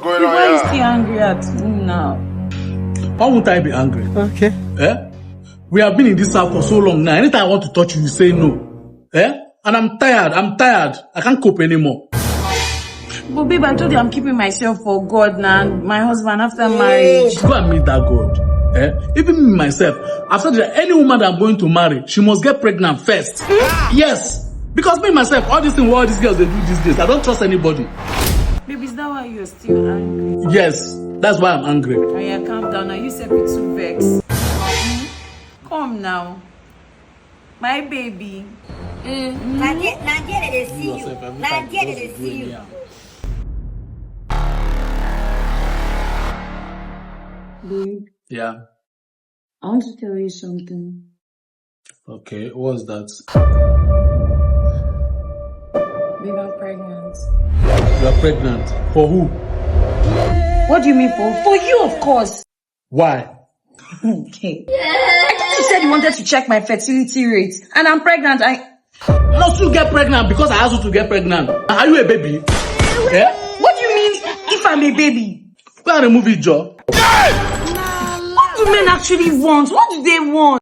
going Why are you on still angry at me now? Why won't I be angry? Okay. Eh? We have been in this house for so long now. Anytime I want to touch you, you say no. Eh? And I'm tired. I can't cope anymore. But babe, I told you I'm keeping myself for God now, and my husband after marriage. Go and meet that God. Eh? Even me myself, I've said that any woman that I'm going to marry, she must get pregnant first. Yes. Because me myself, all these things what all these girls they do these days, I don't trust anybody. Babe, is that why you're still angry? Yes. That's why I'm angry. Oh yeah, calm down now. You said me too vex. Come now. My baby. Nigeria, they see you. Nigeria, they see you. Babe, Yeah. I want to tell you something. Okay. What's that? Babe, I'm pregnant. You are pregnant. For who? What do you mean for? For you, of course. Why? Okay. I thought you said you wanted to check my fertility rate, and I'm pregnant. Must you get pregnant because I asked you to get pregnant? Are you a baby? Yeah? What do you mean if I'm a baby? Go and remove it, Joe. What do men actually want? What do they want?